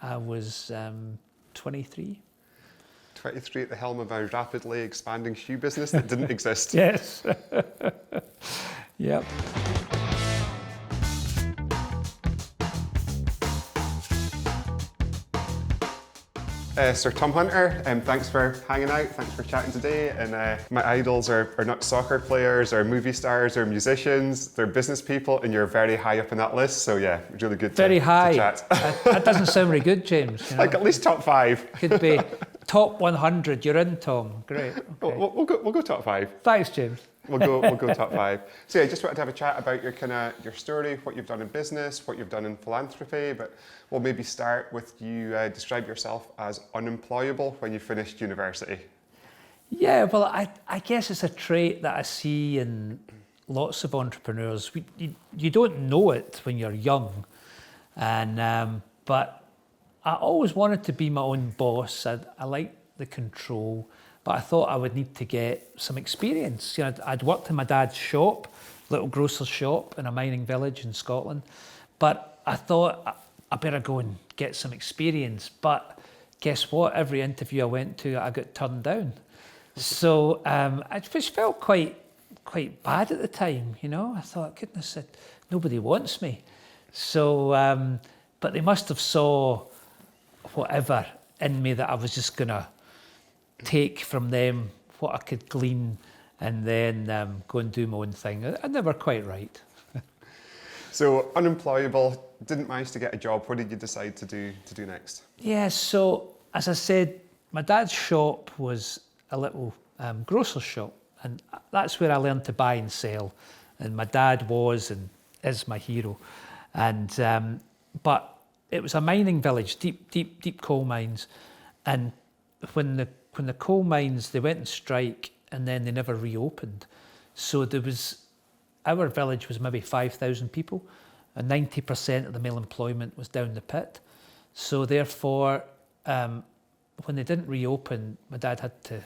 I was 23. 23 at the helm of a rapidly expanding shoe business that didn't exist. Yes. Yep. Sir Tom Hunter, thanks for hanging out, thanks for chatting today. And my idols are not soccer players or movie stars or musicians, they're business people, and you're very high up in that list. So yeah, really good Very high. to chat. That doesn't sound very good, James. You know? Like at least top 5. Could be top 100. You're in, Tom. Great. Okay. We'll go top 5. Thanks, James. We'll go top 5. So yeah, just wanted to have a chat about your story, what you've done in business, what you've done in philanthropy. But we'll maybe start with you describe yourself as unemployable when you finished university. Yeah, well, I guess it's a trait that I see in lots of entrepreneurs. You don't know it when you're young, and but I always wanted to be my own boss. I like the control. But I thought I would need to get some experience. You know, I'd worked in my dad's shop, little grocer's shop in a mining village in Scotland. But I thought I better go and get some experience. But guess what? Every interview I went to, I got turned down. So I just felt quite bad at the time. You know, I thought, goodness, nobody wants me. So, but they must have saw whatever in me that I was just gonna take from them what I could glean and then go and do my own thing. And they were quite right. So unemployable, didn't manage to get a job. What did you decide to do next? Yeah, so as I said, my dad's shop was a little grocer's shop, and that's where I learned to buy and sell. And my dad was and is my hero. And but it was a mining village, deep coal mines. And when the coal mines, they went on strike and then they never reopened. So our village was maybe 5,000 people, and 90% of the male employment was down the pit. So therefore, when they didn't reopen, my dad had to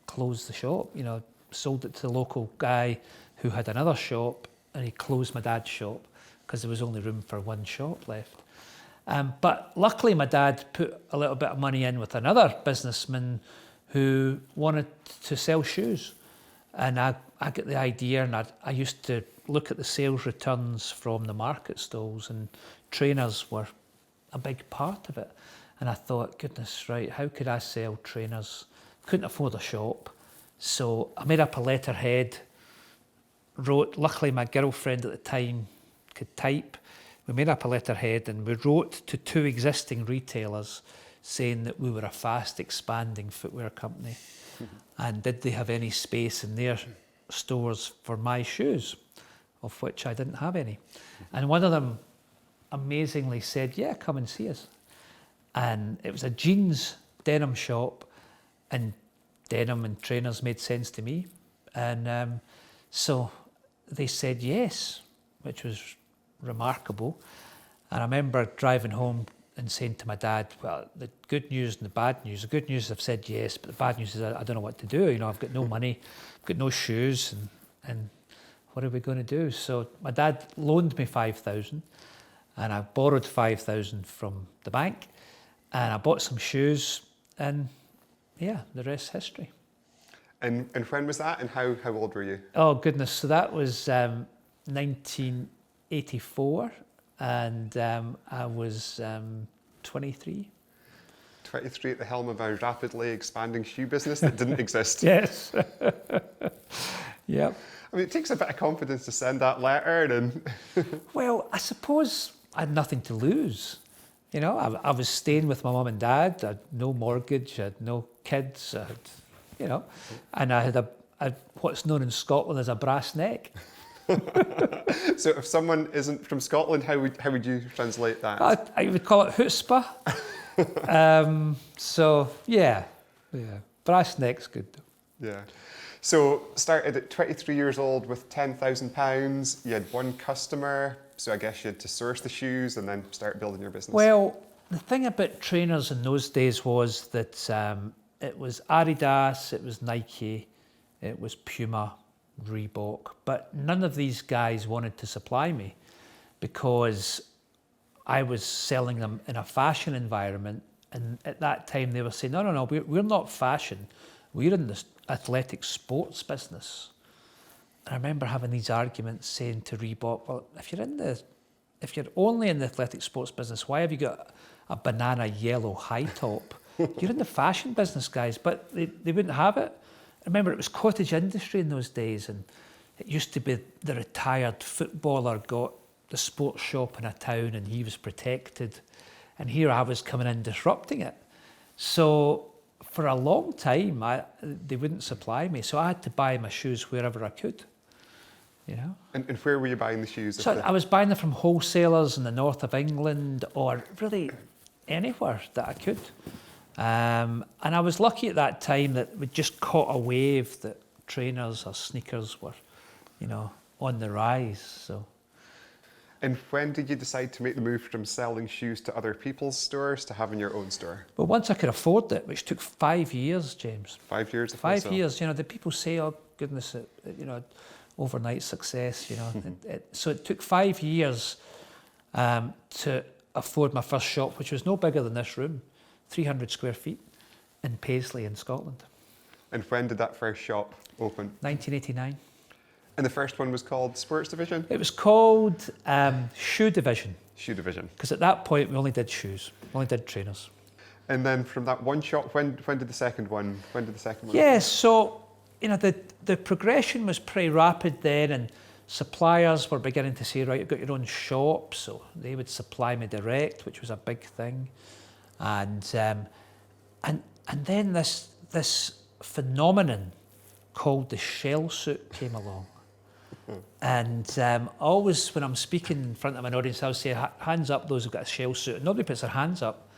close the shop, you know, sold it to the local guy who had another shop, and he closed my dad's shop because there was only room for one shop left. But luckily my dad put a little bit of money in with another businessman who wanted to sell shoes. And I got the idea, and I used to look at the sales returns from the market stalls, and trainers were a big part of it. And I thought, goodness, right, how could I sell trainers? Couldn't afford a shop. So I made up a letterhead, wrote, luckily my girlfriend at the time could type. We made up a letterhead and we wrote to 2 existing retailers saying that we were a fast expanding footwear company. And did they have any space in their stores for my shoes, of which I didn't have any. And one of them amazingly said, yeah, come and see us. And it was a jeans denim shop, and denim and trainers made sense to me. And so they said yes, which was remarkable. And I remember driving home and saying to my dad, well, the good news and the bad news. The good news is I've said yes, but the bad news is I don't know what to do. You know, I've got no money, I've got no shoes, and what are we going to do? So my dad loaned me 5,000, and I borrowed 5,000 from the bank, and I bought some shoes, and yeah, the rest's history. And when was that, and how old were you? Oh goodness, so that was 1984, and I was 23. 23 at the helm of a rapidly expanding shoe business that didn't exist. Yes. Yep. I mean, it takes a bit of confidence to send that letter. And Well, I suppose I had nothing to lose. You know, I was staying with my mum and dad. I had no mortgage. I had no kids. I had, you know, and I had a what's known in Scotland as a brass neck. So if someone isn't from Scotland, how would you translate that? I would call it chutzpah. So yeah, brass neck's good though. Yeah. So started at 23 years old with £10,000. You had one customer, so I guess you had to source the shoes and then start building your business. Well, the thing about trainers in those days was that it was Adidas, it was Nike, it was Puma, Reebok, but none of these guys wanted to supply me because I was selling them in a fashion environment, and at that time they were saying, no, we're not fashion, we're in the athletic sports business. And I remember having these arguments saying to Reebok, well, if you're only in the athletic sports business, why have you got a banana yellow high top? You're in the fashion business, guys. But they wouldn't have it. I remember it was cottage industry in those days, and it used to be the retired footballer got the sports shop in a town and he was protected. And here I was coming in disrupting it. So for a long time, they wouldn't supply me. So I had to buy my shoes wherever I could, you know. And where were you buying the shoes? So I was buying them from wholesalers in the north of England, or really anywhere that I could. And I was lucky at that time that we just caught a wave that trainers or sneakers were, you know, on the rise. So. And when did you decide to make the move from selling shoes to other people's stores to having your own store? Well, once I could afford it, which took 5 years, James. 5 years? 5 years, you know, the people say, oh, goodness, you know, overnight success, you know. So it took 5 years to afford my first shop, which was no bigger than this room, 300 square feet in Paisley in Scotland. And when did that first shop open? 1989. And the first one was called Sports Division? It was called Shoe Division. Shoe Division. Because at that point, we only did shoes. We only did trainers. And then from that one shop, when did the second one Yes, so, you know, the progression was pretty rapid then, and suppliers were beginning to say, right, you've got your own shop, so they would supply me direct, which was a big thing. And then this phenomenon called the shell suit came along. And always when I'm speaking in front of an audience, I'll say, hands up those who've got a shell suit. And nobody puts their hands up.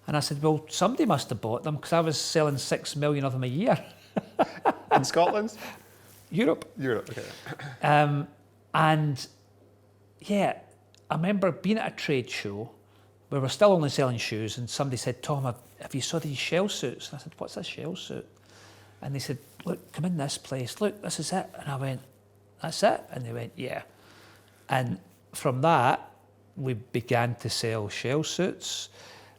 And I said, well, somebody must have bought them, because I was selling 6 million of them a year. In Scotland? Europe, okay. And yeah, I remember being at a trade show where we're still only selling shoes, and somebody said, Tom, have you saw these shell suits? And I said, what's a shell suit? And they said, look, come in this place. Look, this is it. And I went, that's it? And they went, yeah. And from that, we began to sell shell suits.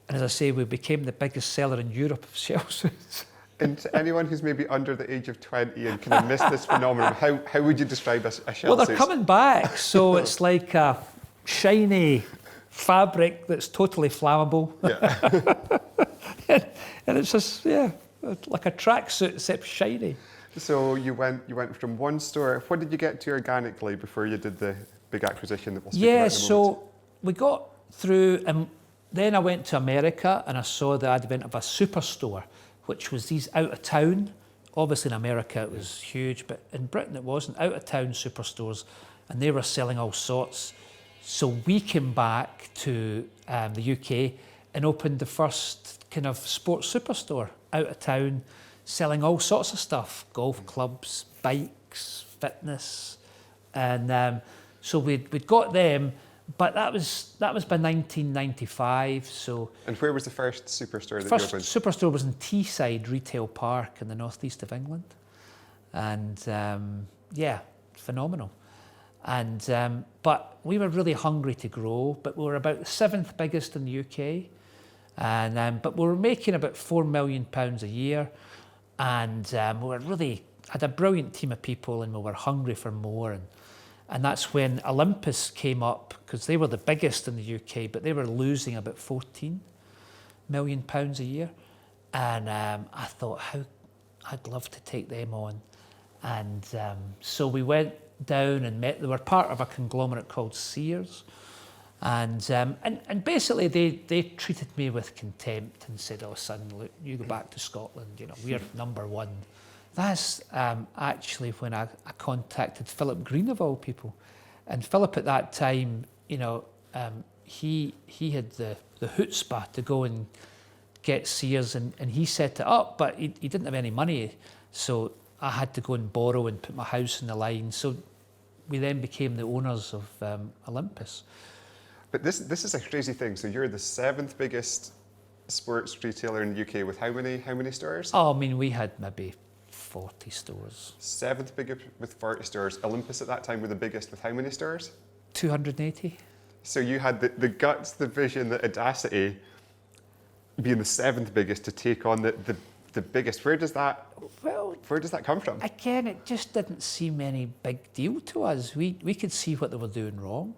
And as I say, we became the biggest seller in Europe of shell suits. And to anyone who's maybe under the age of 20 and kind of missed this phenomenon, how would you describe a shell suit? Well, they're coming back. So it's like a shiny fabric that's totally flammable. Yeah. And it's just, yeah, like a tracksuit except shiny. So you went from one store. What did you get to organically before you did the big acquisition that we'll speak about in a moment? So we got through, and then I went to America and I saw the advent of a superstore, which was these out of town. Obviously in America it was huge, but in Britain it wasn't. Out of town superstores, and they were selling all sorts. So we came back to the UK and opened the first kind of sports superstore out of town, selling all sorts of stuff, golf clubs, bikes, fitness. And so we'd got them, but that was by 1995. So. And where was the first superstore that first you opened? Superstore was in Teesside Retail Park in the northeast of England. And yeah, phenomenal. And but we were really hungry to grow, but we were about the 7th biggest in the UK. And but we were making about £4 million a year, and we were really had a brilliant team of people, and we were hungry for more. And that's when Olympus came up, because they were the biggest in the UK, but they were losing about £14 million a year. And I thought, I'd love to take them on. And so we went down and met. They were part of a conglomerate called Sears. And basically they treated me with contempt and said, oh son, look, you go back to Scotland, you know, we're number one. That's actually when I contacted Philip Green of all people. And Philip at that time, you know, he had the chutzpah to go and get Sears, and he set it up, but he didn't have any money. So I had to go and borrow and put my house in the line. So we then became the owners of Olympus. But this is a crazy thing. So you're the 7th biggest sports retailer in the UK with how many stores? Oh, I mean, we had maybe 40 stores. 7th biggest with 40 stores. Olympus at that time were the biggest with how many stores? 280. So you had the guts, the vision, the audacity, being the seventh biggest to take on the biggest. Where does that come from? Again, it just didn't seem any big deal to us. We could see what they were doing wrong,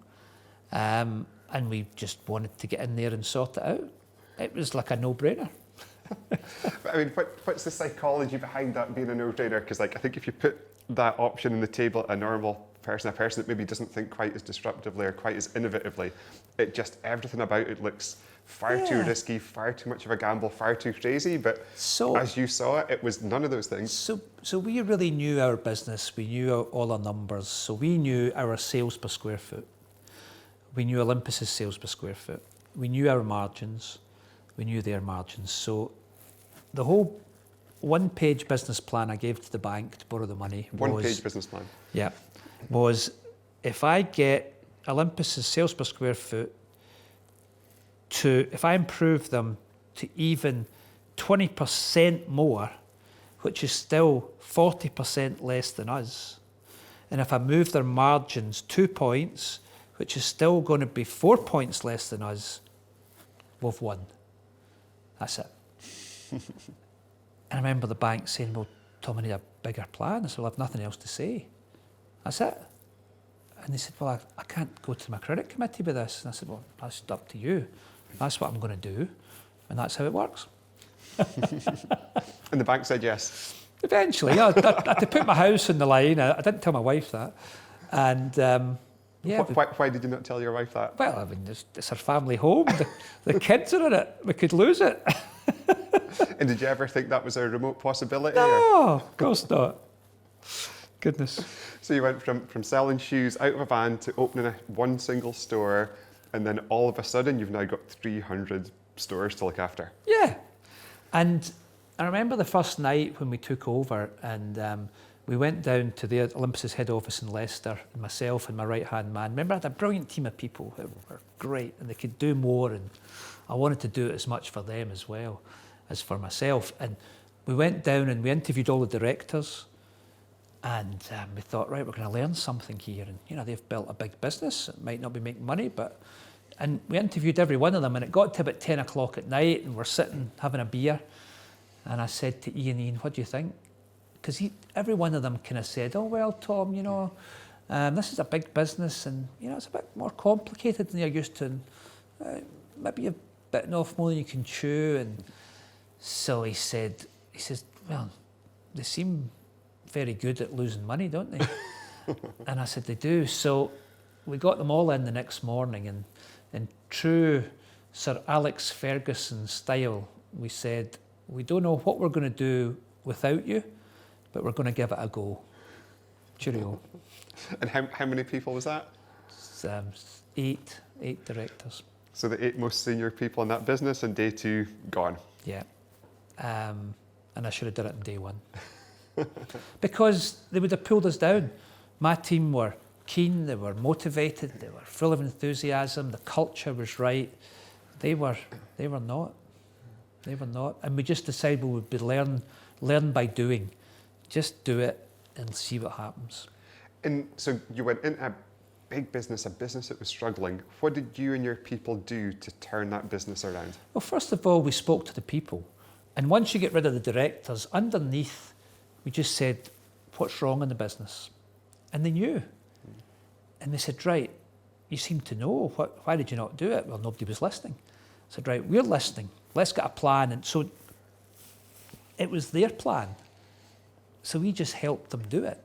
and we just wanted to get in there and sort it out. It was like a no-brainer. But I mean, what's the psychology behind that being a no-brainer? Because like, I think if you put that option on the table, a normal person, a person that maybe doesn't think quite as disruptively or quite as innovatively, it just, everything about it looks far too risky, far too much of a gamble, far too crazy. But as you saw it, it was none of those things. So we really knew our business. We knew all our numbers. So we knew our sales per square foot. We knew Olympus's sales per square foot. We knew our margins. We knew their margins. So the whole one-page business plan I gave to the bank to borrow the money was... One-page business plan? Yeah. Was if I get Olympus's sales per square foot to, if I improve them to even 20% more, which is still 40% less than us, and if I move their margins 2 points, which is still going to be 4 points less than us, we've won. That's it. And I remember the bank saying, well, Tom, I need a bigger plan. I said, well, I've nothing else to say. That's it. And they said, well, I can't go to my credit committee with this. And I said, well, that's up to you. That's what I'm going to do. And that's how it works. And the bank said yes? Eventually. I had to put my house on the line. I didn't tell my wife that. And yeah. Why did you not tell your wife that? Well, I mean, it's our family home. The kids are in it. We could lose it. And did you ever think that was a remote possibility? No, of course not. Goodness. So you went from selling shoes out of a van to opening one single store, and then all of a sudden you've now got 300 stores to look after. Yeah. And I remember the first night when we took over, and we went down to the Olympus's head office in Leicester, and myself and my right-hand man. Remember, I had a brilliant team of people who were great, and they could do more, and I wanted to do it as much for them as well as for myself. And we went down and we interviewed all the directors, and we thought, right, we're going to learn something here. And, you know, they've built a big business. It might not be making money, but... And we interviewed every one of them, and it got to about 10 o'clock at night, and we're sitting having a beer. And I said to Ian, what do you think? Because every one of them kind of said, oh, well, Tom, you know, this is a big business, and, you know, it's a bit more complicated than you're used to. And, maybe you're bitten off more than you can chew. And so he says, well, they seem very good at losing money, don't they? And I said, they do. So we got them all in the next morning, and in true Sir Alex Ferguson style, we said, we don't know what we're going to do without you, but we're going to give it a go. Cheerio. And how many people was that? Eight directors. So the 8 most senior people in that business, and day 2 gone. Yeah. And I should have done it on day 1. Because they would have pulled us down. My team were keen, they were motivated, they were full of enthusiasm, the culture was right. They were not. They were not. And we just decided we would be learn by doing. Just do it and see what happens. And so you went into a big business, a business that was struggling. What did you and your people do to turn that business around? Well, first of all, we spoke to the people. And once you get rid of the directors, underneath, we just said, what's wrong in the business? And they knew. And they said, right, you seem to know. Why did you not do it? Well, nobody was listening. I said, right, we're listening. Let's get a plan. And so it was their plan. So we just helped them do it.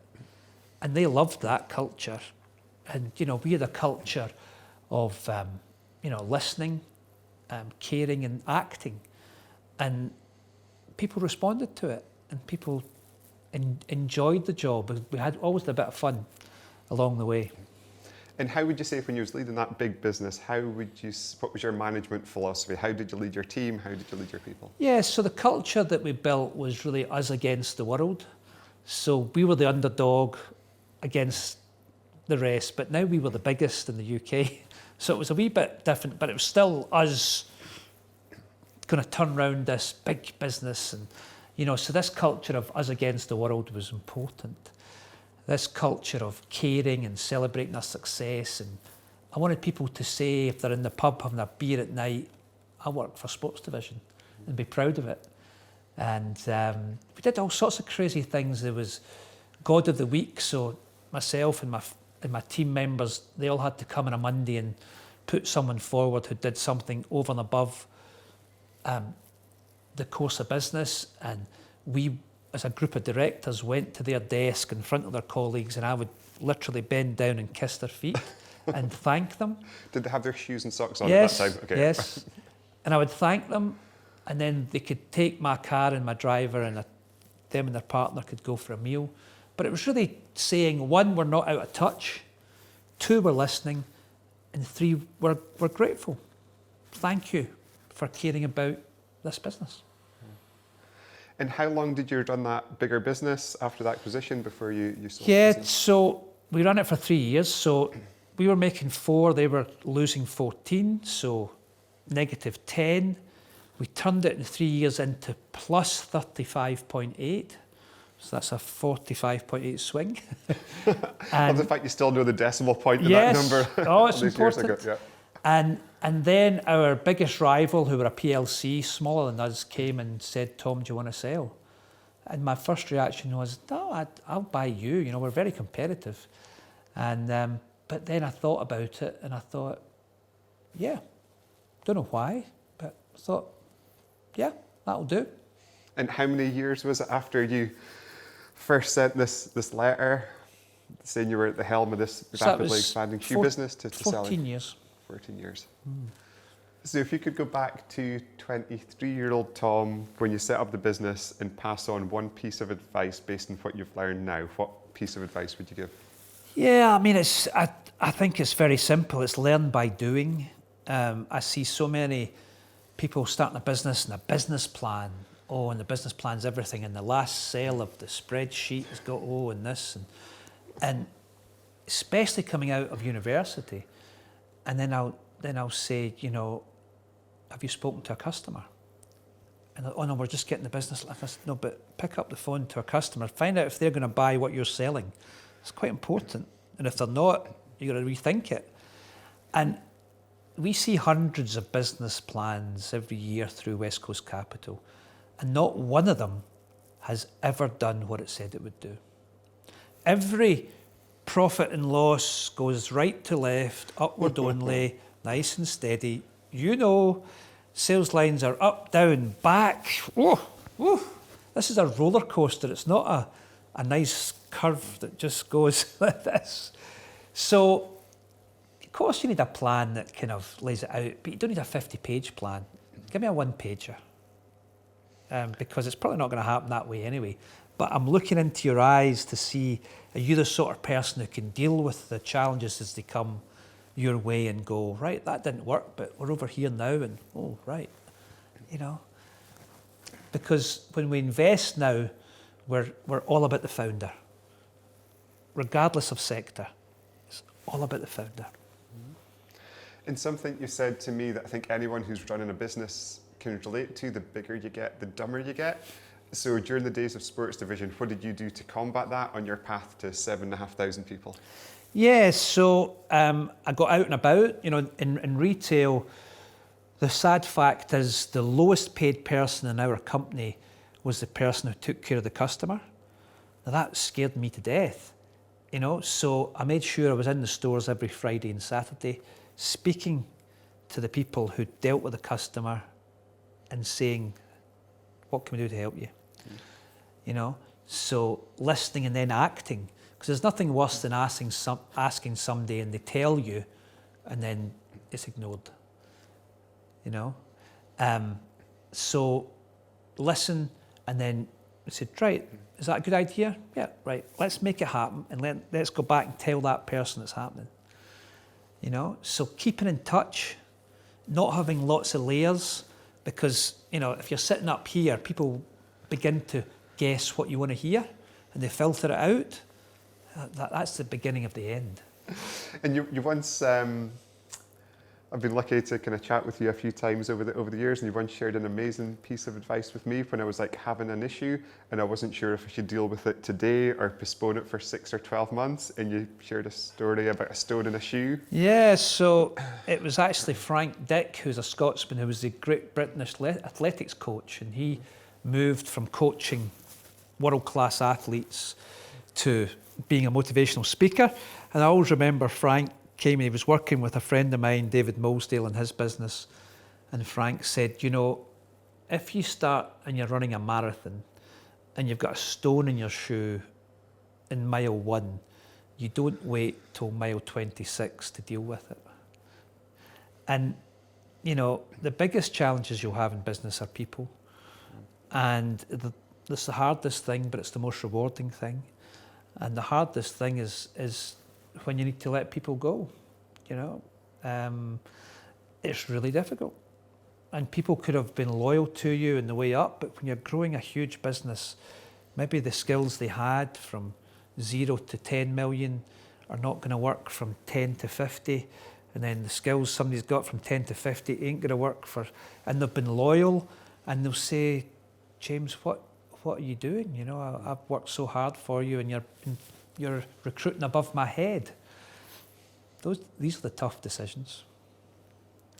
And they loved that culture. And, you know, we had a culture of, you know, listening, caring and acting. And people responded to it. And people enjoyed the job. We had always a bit of fun along the way. And how would you say, when you was leading that big business, what was your management philosophy? How did you lead your team? How did you lead your people? Yeah, so the culture that we built was really us against the world. So we were the underdog against the rest, but now we were the biggest in the UK. So it was a wee bit different, but it was still us going to turn around this big business. And, you know, so this culture of us against the world was important. This culture of caring and celebrating our success and I wanted people to say, if they're in the pub having a beer at night, I work for Sports Division, and be proud of it. And we did all sorts of crazy things. There was God of the Week, so myself and my team members, they all had to come on a Monday and put someone forward who did something over and above the course of business. And we, as a group of directors, went to their desk in front of their colleagues, and I would literally bend down and kiss their feet and thank them. Did they have their shoes and socks on Yes, at that time? Okay. yes. And I would thank them, and then they could take my car and my driver, and them and their partner could go for a meal. But it was really saying, one, we're not out of touch, two, we're listening, and three, we're grateful. Thank you for caring about this business. And how long did you run that bigger business after that acquisition before you sold Yeah, the business? so we ran it for 3 years. So we were making 4, they were losing 14, so negative 10. We turned it in 3 years into plus 35.8. So that's a 45.8 swing. Love the fact you still know the decimal point in yes, that number. oh, it's all these years important. ago. Yeah. And then our biggest rival, who were a PLC, smaller than us, came and said, Tom, do you want to sell? And my first reaction was, no, I'll buy you. You know, we're very competitive. And but then I thought about it, and I thought, yeah, don't know why, but I thought, yeah, that'll do. And how many years was it after you first sent this letter saying you were at the helm of this So that rapidly was expanding shoe business to 14 selling? years. 14 years. So if you could go back to 23-year-old Tom when you set up the business and pass on one piece of advice based on what you've learned now, what piece of advice would you give? Yeah, I mean, I think it's very simple. It's learn by doing. I see so many people starting a business and a business plan. Oh, and the business plan's everything. And the last sale of the spreadsheet has got, and this. And especially coming out of university. And then I'll say, you know, have you spoken to a customer? And oh no, we're just getting the business. No, but pick up the phone to a customer. Find out if they're going to buy what you're selling. It's quite important. And if they're not, you've got to rethink it. And we see hundreds of business plans every year through West Coast Capital, and not one of them has ever done what it said it would do. Every profit and loss goes right to left, upward only, nice and steady. You know, sales lines are up, down, back. This is a roller coaster. It's not a nice curve that just goes like this. So, of course, you need a plan that kind of lays it out, but you don't need a 50-page plan. Give me a one-pager, because it's probably not going to happen that way anyway. But I'm looking into your eyes to see, are you the sort of person who can deal with the challenges as they come your way and go, right, that didn't work, but we're over here now, and oh, right, you know. Because when we invest now, we're all about the founder. Regardless of sector, it's all about the founder. And something you said to me that I think anyone who's running a business can relate to, the bigger you get, the dumber you get. So during the days of Sports Division, what did you do to combat that on your path to 7,500 people? Yeah, so I got out and about. You know, in retail, the sad fact is the lowest paid person in our company was the person who took care of the customer. Now that scared me to death, you know, so I made sure I was in the stores every Friday and Saturday, speaking to the people who dealt with the customer and saying, what can we do to help you? You know, so listening and then acting, because there's nothing worse than asking somebody and they tell you and then it's ignored, you know. So listen and then say, right, is that a good idea? Yeah, right, let's make it happen and let's go back and tell that person it's happening. You know, so keeping in touch, not having lots of layers, because, you know, if you're sitting up here, people begin to guess what you want to hear and they filter it out. That's the beginning of the end. And you once I've been lucky to kind of chat with you a few times over the years, and you once shared an amazing piece of advice with me when I was like having an issue and I wasn't sure if I should deal with it today or postpone it for 6 or 12 months. And you shared a story about a stone in a shoe. Yeah, so it was actually Frank Dick, who's a Scotsman, who was the Great British athletics coach, and he moved from coaching world-class athletes to being a motivational speaker. And I always remember Frank came and he was working with a friend of mine, David Molesdale, in his business. And Frank said, you know, if you start and you're running a marathon and you've got a stone in your shoe in mile 1, you don't wait till mile 26 to deal with it. And, you know, the biggest challenges you'll have in business are people. And it's the hardest thing, but it's the most rewarding thing. And the hardest thing is when you need to let people go, you know. It's really difficult. And people could have been loyal to you in the way up, but when you're growing a huge business, maybe the skills they had from 0 to 10 million are not going to work from 10 to 50. And then the skills somebody's got from 10 to 50 ain't going to work for, and they've been loyal, and they'll say, James, what are you doing? You know, I've worked so hard for you, and you're recruiting above my head. These are the tough decisions.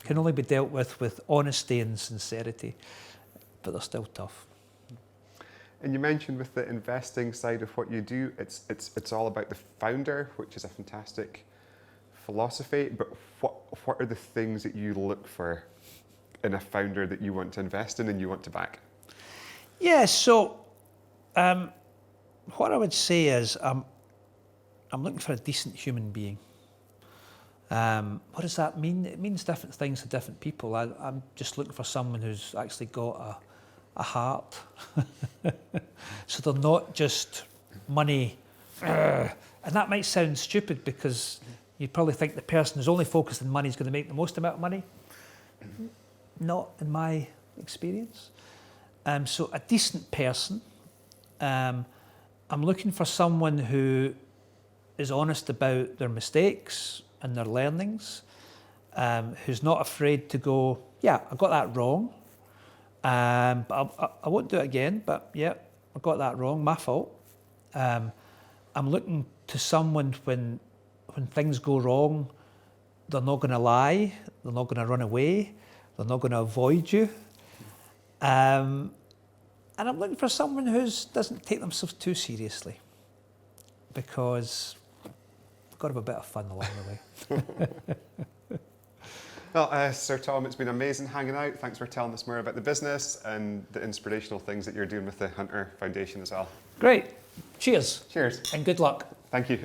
Can only be dealt with honesty and sincerity, but they're still tough. And you mentioned with the investing side of what you do, it's all about the founder, which is a fantastic philosophy. But what are the things that you look for in a founder that you want to invest in and you want to back? Yeah, so what I would say is I'm looking for a decent human being. What does that mean? It means different things to different people. I'm just looking for someone who's actually got a heart. So they're not just money. And that might sound stupid because you'd probably think the person who's only focused on money is going to make the most amount of money. Not in my experience. So a decent person. I'm looking for someone who is honest about their mistakes and their learnings, who's not afraid to go, yeah, I got that wrong, but I won't do it again, but yeah, I got that wrong, my fault. I'm looking to someone when things go wrong, they're not going to lie, they're not going to run away, they're not going to avoid you. And I'm looking for someone who doesn't take themselves too seriously, because they've got to have a bit of fun along the way. Well, Sir Tom, it's been amazing hanging out. Thanks for telling us more about the business and the inspirational things that you're doing with the Hunter Foundation as well. Great. Cheers. Cheers. And good luck. Thank you.